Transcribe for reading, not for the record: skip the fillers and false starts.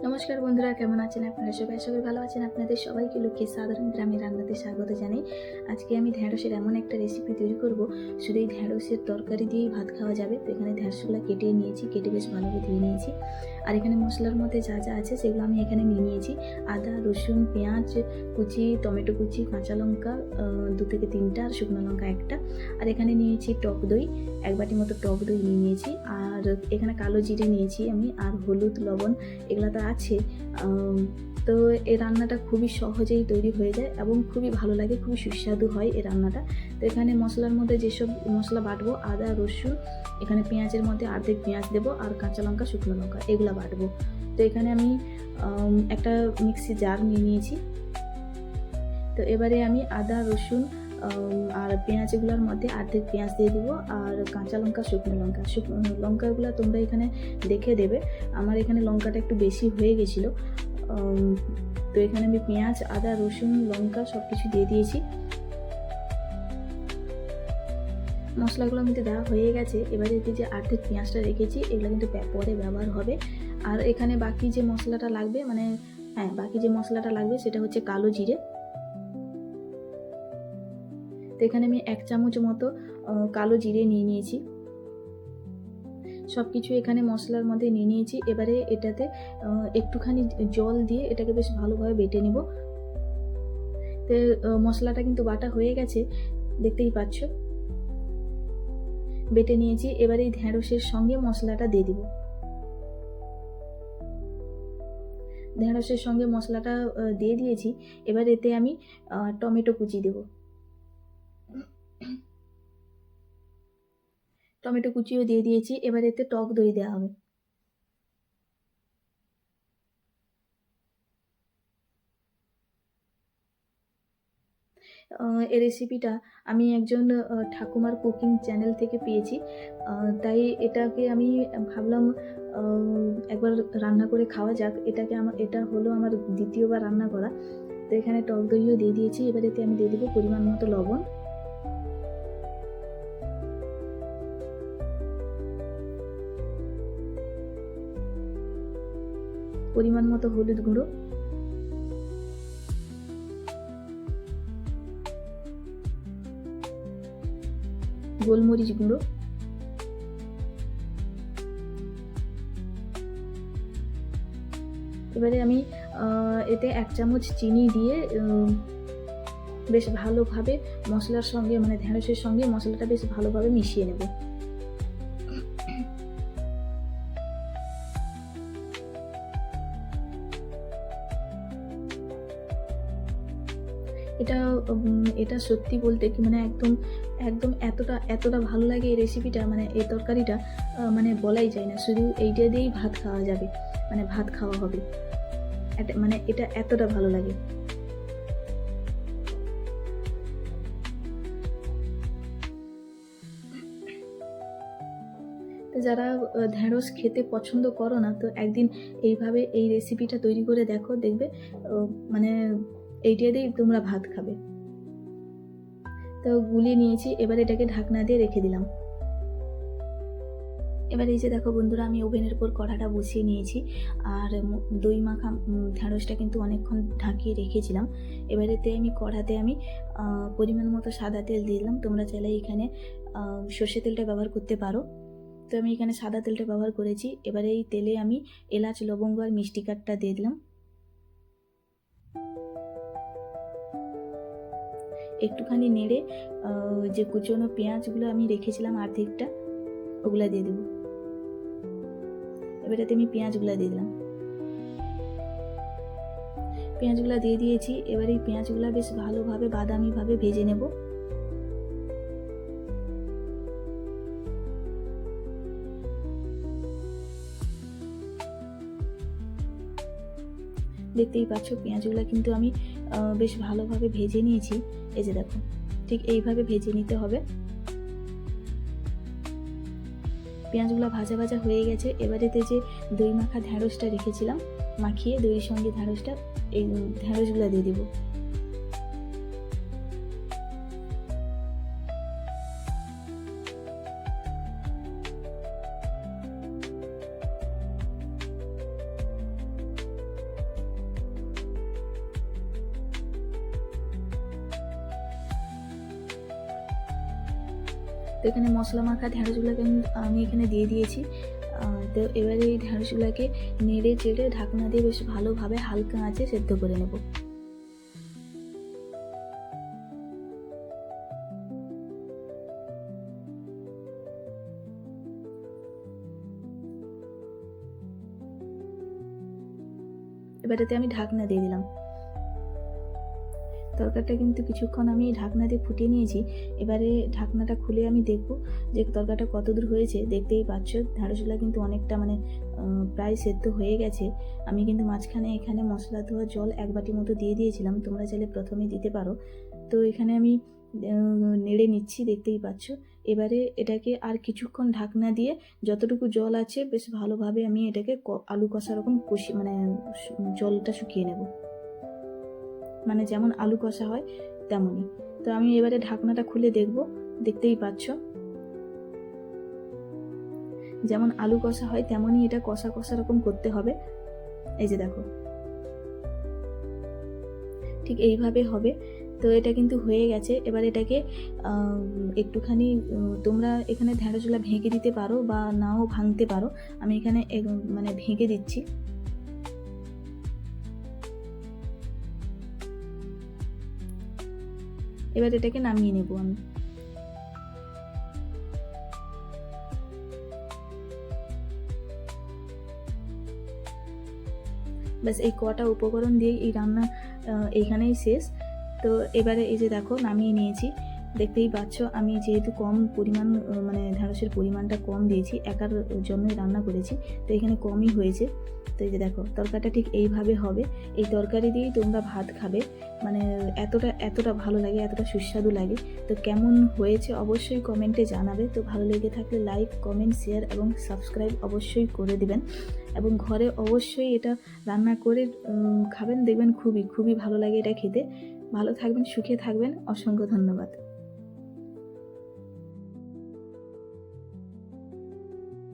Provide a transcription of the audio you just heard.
নমস্কার বন্ধুরা, কেমন আছেন আপনারা? সবাই ভালো আছেন। আপনাদের সবাইকে লক্ষ্মীর সাধারণ গ্রামের রান্নাতে স্বাগত জানাই। আজকে আমি ঢ্যাঁড়সের এমন একটা রেসিপি তৈরি করব, শুধু এই ঢ্যাঁড়সের তরকারি দিয়েই ভাত খাওয়া যাবে। তো এখানে ঢ্যাঁড়সগুলো কেটে নিয়েছি, কেটে বেশ ভালোভাবে ধুয়ে নিয়েছি। আর এখানে মশলার মধ্যে যা যা আছে সেগুলো আমি এখানে নিয়ে নিয়েছি। আদা, রসুন, পেঁয়াজ কুচি, টমেটো কুচি, কাঁচা লঙ্কা 2 থেকে 3টা, আর শুকনো লঙ্কা 1টা। আর এখানে নিয়েছি টক দই, 1 বাটি মতো টক দই নিয়ে নিয়েছি। আর এখানে কালো জিরে নিয়েছি আমি, আর হলুদ, লবণ এগুলো তো আছে। তো এই রান্নাটা খুবই সহজেই তৈরি হয়ে যায় এবং খুবই ভালো লাগে, খুবই সুস্বাদু হয় এই রান্নাটা। তো এখানে মশলার মধ্যে যেসব মশলা বাটবো, আদা, রসুন, এখানে পেঁয়াজের মধ্যে অর্ধেক পেঁয়াজ দেবো, আর কাঁচা লঙ্কা, শুকনো লঙ্কা এগুলো বাটবো। তো এখানে আমি একটা মিক্সি জার নিয়ে নিয়েছি। তো এবারে আমি আদা, রসুন আর পেঁয়াজগুলোর মধ্যে অর্ধেক পেঁয়াজ দিয়ে দেবো, আর কাঁচা লঙ্কা, শুকনো লঙ্কাগুলো তোমরা এখানে দেখে দেবে। আমার এখানে লঙ্কাটা একটু বেশি হয়ে গেছিলো। তো এখানে আমি পেঁয়াজ, আদা, রসুন, লঙ্কা সব কিছু দিয়ে দিয়েছি। মশলাগুলো কিন্তু দেওয়া হয়ে গেছে। এবারে এতে যে অর্ধেক পেঁয়াজটা রেখেছি এগুলো কিন্তু পরে ব্যবহার হবে। আর এখানে বাকি যে মশলাটা লাগবে, বাকি যে মশলাটা লাগবে সেটা হচ্ছে কালো জিরে। তো এখানে আমি 1 চামচ মতো কালো জিরে নিয়ে নিয়েছি। সব কিছু এখানে মশলার মধ্যে নিয়ে নিয়েছি। এবারে এটাতে একটুখানি জল দিয়ে এটাকে বেশ ভালোভাবে বেটে নেব। তো মশলাটা কিন্তু বাটা হয়ে গেছে, দেখতেই পাচ্ছ। বেটে নিয়েছি। এবারে এই ঢ্যাঁড়সের সঙ্গে মশলাটা দিয়ে দিব। ঢ্যাঁড়সের সঙ্গে মশলাটা দিয়ে দিয়েছি। এবার এতে আমি টমেটো কুচি দেব। টমেটো কুচিও দিয়ে দিয়েছি। এবার এতে টক দই দেওয়া হবে। এই রেসিপিটা আমি একজন ঠাকুমার কুকিং চ্যানেল থেকে পেয়েছি। তাই এটাকে আমি ভাবলাম একবার রান্না করে খাওয়া যাক। এটা হলো আমার দ্বিতীয়বার রান্না করা। তো এখানে টক দইও দিয়ে দিয়েছি। এবার এতে আমি দিয়ে দেবো পরিমাণ মতো লবণ, পরিমাণ মতো হলুদ গুঁড়ো, গোলমরিচ গুঁড়ো, এবারে আমি এতে 1 চামচ চিনি দিয়ে বেশ ভালোভাবে মশলার সঙ্গে, ঢ্যাঁড়সের সঙ্গে মশলাটা বেশ ভালোভাবে মিশিয়ে নেব। এটা সত্যি বলতে কি, একদম একদম এতটা ভালো লাগে এই রেসিপিটা, এই তরকারিটা বলাই যায় না। শুধু এইটা দিয়েই ভাত খাওয়া যাবে, ভাত খাওয়া হবে। এটা এতটা ভালো লাগে। তো যারা ঢ্যাঁড়স খেতে পছন্দ করো না, তো একদিন এইভাবে এই রেসিপিটা তৈরি করে দেখো, দেখবে এইটা দিয়েই তোমরা ভাত খাবে। তো গুলিয়ে নিয়েছি। এবার এটাকে ঢাকনা দিয়ে রেখে দিলাম। এবার এই যে দেখো বন্ধুরা, আমি ওভেনের উপর কড়াটা বসিয়ে নিয়েছি। আর দই মাখা ঢ্যাঁড়সটা কিন্তু অনেকক্ষণ ঢাকিয়ে রেখেছিলাম। এবারেতে আমি কড়াতে পরিমাণ মতো সাদা তেল দিয়ে দিলাম। তোমরা চাইলে এখানে সর্ষে তেলটা ব্যবহার করতে পারো। তো আমি এখানে সাদা তেলটা ব্যবহার করেছি। এবারে এই তেলে আমি এলাচ, লবঙ্গ আর মিষ্টি কাঠটা দিয়ে দিলাম। একটুখানি নেড়ে যে কুচনো পেঁয়াজগুলো আমি রেখেছিলাম অর্ধেকটা, ওগুলো দিয়ে দেবো। এবারেতে আমি পেঁয়াজগুলো দিয়ে দিলাম। পেঁয়াজগুলো দিয়ে দিয়েছি। এবার এই পেঁয়াজগুলো বেশ ভালোভাবে বাদামিভাবে ভেজে নেব। দেখতেই পাচ্ছ পেঁয়াজগুলো কিন্তু আমি বেশ ভালোভাবে ভেজে নিয়েছি। এই যে দেখো, ঠিক এইভাবে ভেজে নিতে হবে। পেঁয়াজগুলো ভাজা ভাজা হয়ে গেছে। এবার এতে যে দই মাখা ঢ্যাঁড়সটা রেখেছিলাম, মাখিয়ে দইয়ের সঙ্গে ঢ্যাঁড়সটা, এই ঢ্যাঁড়সগুলো দিয়ে দেবো। তো এখানে মশলা মাখা ঢ্যাঁড়সগুলোকে আমি এখানে দিয়ে দিয়েছি। তো এবারে এই ঢ্যাঁড়সগুলোকে নেড়ে চেড়ে ঢাকনা দিয়ে বেশ ভালোভাবে হালকা আঁচে সেদ্ধ করে নেব। এবারেতে আমি ঢাকনা দিয়ে দিলাম। তরকারিটা কিন্তু কিছুক্ষণ আমি ঢাকনা দিয়ে ফুটিয়ে নিয়েছি। এবারে ঢাকনাটা খুলে আমি দেখব যে তরকারিটা কত দূর হয়েছে। দেখতেই পাচ্ছ ঢ্যাঁড়সগুলো কিন্তু অনেকটা মানে প্রায় সেদ্ধ হয়ে গেছে। আমি কিন্তু মাঝখানে এখানে মশলা ধোয়া জল 1 বাটি মতো দিয়ে দিয়েছিলাম, তোমরা চাইলে প্রথমেই দিতে পারো। তো এখানে আমি নেড়ে নিচ্ছি, দেখতেই পাচ্ছ। এবারে এটাকে আর কিছুক্ষণ ঢাকনা দিয়ে যতটুকু জল আছে বেশ ভালোভাবে আমি এটাকে আলু কষা রকম কষি মানে জলটা শুকিয়ে নেব, মানে যেমন আলু কষা হয় তেমনই। তো আমি এবারে ঢাকনাটা খুলে দেখব, দেখতেই পাচ্ছ যেমন আলু কষা হয় তেমনই এটা কষা কষা রকম করতে হবে। এই যে দেখো, ঠিক এইভাবে হবে। তো এটা কিন্তু হয়ে গেছে। এবার এটাকে একটুখানি তোমরা এখানে ঢ্যাঁড়সগুলো ভেঙে দিতে পারো বা নাও ভাঙতে পারো। আমি এখানে মানে ভেঙে দিচ্ছি। এবার এটাকে নামিয়ে নেব আমি। ব্যাস এই কটা উপকরণ দিয়ে এই রান্না এইখানেই শেষ। তো এবারে এই যে দেখো নামিয়ে নিয়েছি। দেখতেই পাচ্ছ আমি যেহেতু কম পরিমাণ মানে ঢ্যাঁড়সের পরিমাণটা কম দিয়েছি, একার জন্যই রান্না করেছি, তো এখানে কমই হয়েছে। তো এই যে দেখো তরকারিটা ঠিক এইভাবে হবে। এই তরকারি দিয়েই তোমরা ভাত খাবে, মানে এতটা ভালো লাগে, এতটা সুস্বাদু লাগে। তো কেমন হয়েছে অবশ্যই কমেন্টে জানাবে। তো ভালো লেগে থাকলে লাইক, কমেন্ট, শেয়ার এবং সাবস্ক্রাইব অবশ্যই করে দেবেন এবং ঘরে অবশ্যই এটা রান্না করে খাবেন, দেখবেন খুবই খুবই ভালো লাগে এটা খেতে। ভালো থাকবেন, সুখে থাকবেন, অসংখ্য ধন্যবাদ।